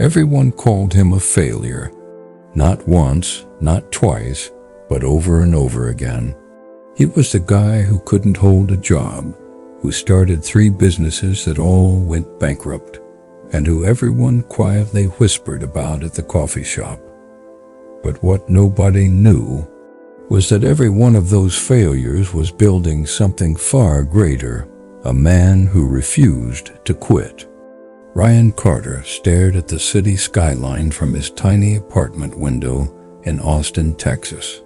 Everyone called him a failure. Not once, not twice, but over and over again. He was the guy who couldn't hold a job, who started 3 businesses that all went bankrupt, and who everyone quietly whispered about at the coffee shop. But what nobody knew was that every one of those failures was building something far greater, a man who refused to quit. Ryan Carter stared at the city skyline from his tiny apartment window in Austin, Texas.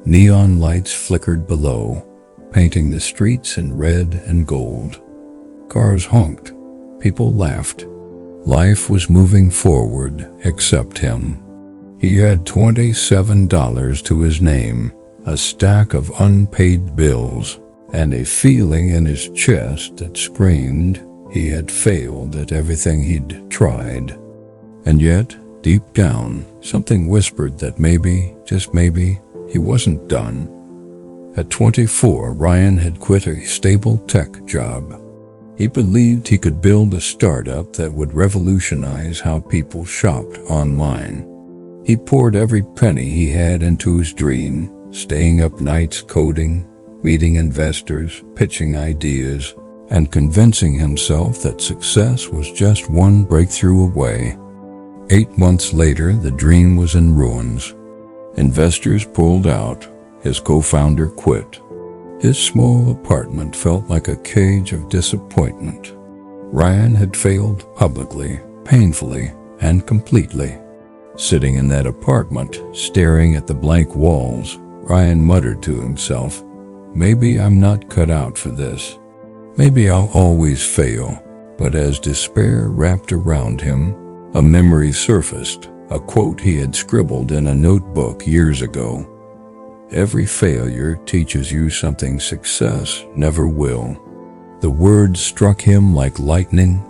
Neon lights flickered below, painting the streets in red and gold. Cars honked. People laughed. Life was moving forward, except him. He had $27 to his name, a stack of unpaid bills, and a feeling in his chest that screamed he had failed at everything he'd tried. And yet, deep down, something whispered that maybe, just maybe, he wasn't done. At 24, Ryan had quit a stable tech job. He believed he could build a startup that would revolutionize how people shopped online. He poured every penny he had into his dream, staying up nights coding, meeting investors, pitching ideas, and convincing himself that success was just one breakthrough away. 8 months later, the dream was in ruins. Investors pulled out. His co-founder quit. His small apartment felt like a cage of disappointment. Ryan had failed publicly, painfully, and completely. Sitting in that apartment, staring at the blank walls, Ryan muttered to himself, "Maybe I'm not cut out for this. Maybe I'll always fail." But as despair wrapped around him, a memory surfaced, a quote he had scribbled in a notebook years ago. "Every failure teaches you something success never will." The words struck him like lightning.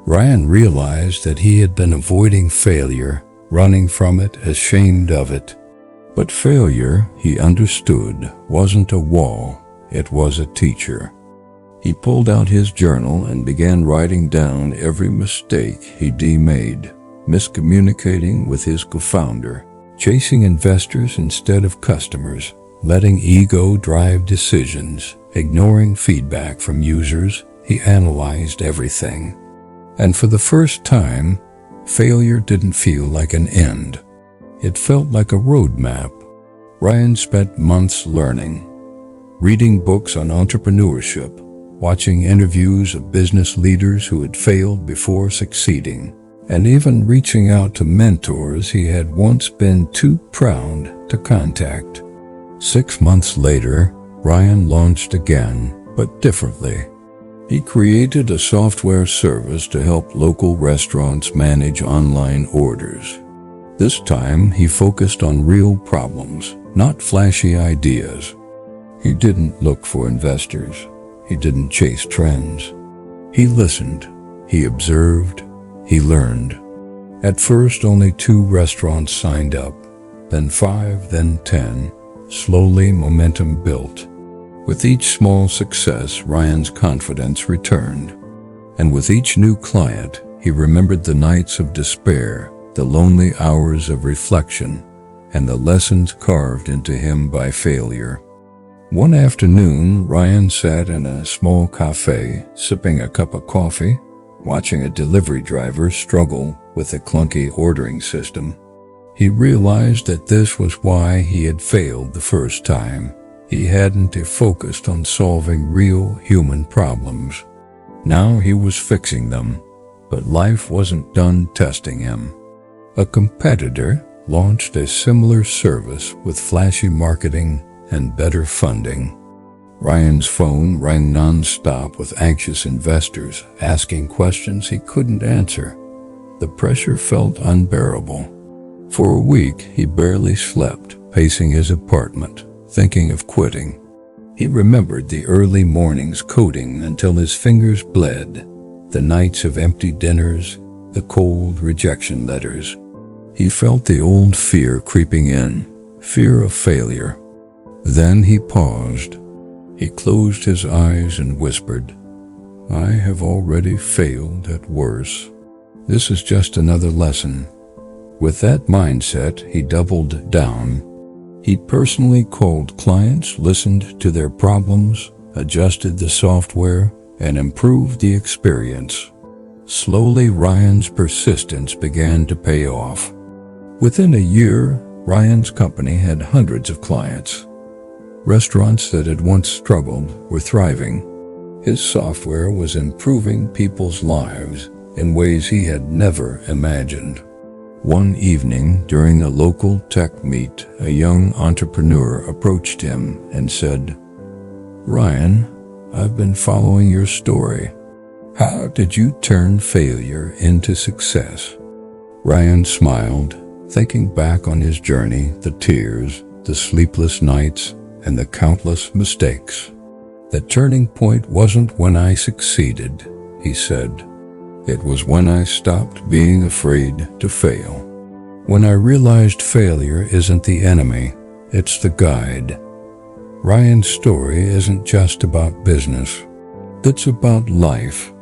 Ryan realized that he had been avoiding failure, running from it, ashamed of it. But failure, he understood, wasn't a wall, it was a teacher. He pulled out his journal and began writing down every mistake he'd made, miscommunicating with his co-founder, chasing investors instead of customers, letting ego drive decisions, ignoring feedback from users. He analyzed everything. And for the first time, failure didn't feel like an end. It felt like a roadmap. Ryan spent months learning, reading books on entrepreneurship, watching interviews of business leaders who had failed before succeeding, and even reaching out to mentors he had once been too proud to contact. 6 months later, Ryan launched again, but differently. He created a software service to help local restaurants manage online orders. This time, he focused on real problems, not flashy ideas. He didn't look for investors. He didn't chase trends. He listened. He observed. He learned. At first, only 2 restaurants signed up, then 5, then 10. Slowly, momentum built. With each small success, Ryan's confidence returned. And with each new client, he remembered the nights of despair, the lonely hours of reflection, and the lessons carved into him by failure. One afternoon, Ryan sat in a small cafe, sipping a cup of coffee, watching a delivery driver struggle with a clunky ordering system. He realized that this was why he had failed the first time. He hadn't focused on solving real human problems. Now he was fixing them, but life wasn't done testing him. A competitor launched a similar service with flashy marketing and better funding. Ryan's phone rang non-stop with anxious investors asking questions he couldn't answer. The pressure felt unbearable. For a week, he barely slept, pacing his apartment, thinking of quitting. He remembered the early mornings coding until his fingers bled, the nights of empty dinners, the cold rejection letters. He felt the old fear creeping in, fear of failure. Then he paused. He closed his eyes and whispered, "I have already failed at worse." This is just another lesson. With that mindset, he doubled down. He personally called clients, listened to their problems, adjusted the software, and improved the experience. Slowly, Ryan's persistence began to pay off. Within a year, Ryan's company had hundreds of clients. Restaurants that had once struggled were thriving. His software was improving people's lives in ways he had never imagined. One evening, during a local tech meet, a young entrepreneur approached him and said, "Ryan, I've been following your story. How did you turn failure into success?" Ryan smiled, thinking back on his journey, the tears, the sleepless nights, and the countless mistakes. "The turning point wasn't when I succeeded," he said. "It was when I stopped being afraid to fail. When I realized failure isn't the enemy, it's the guide." Ryan's story isn't just about business. It's about life.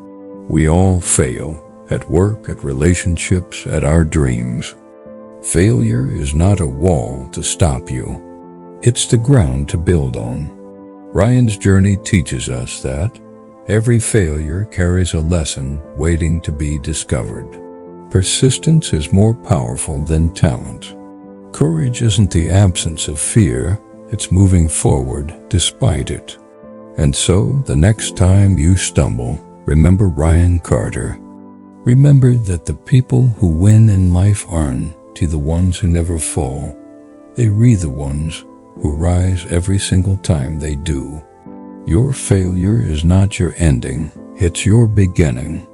We all fail, at work, at relationships, at our dreams. Failure is not a wall to stop you. It's the ground to build on. Ryan's journey teaches us that every failure carries a lesson waiting to be discovered. Persistence is more powerful than talent. Courage isn't the absence of fear, it's moving forward despite it. And so, the next time you stumble, remember Ryan Carter. Remember that the people who win in life aren't the ones who never fall. They're the ones who rise every single time they do. Your failure is not your ending, it's your beginning.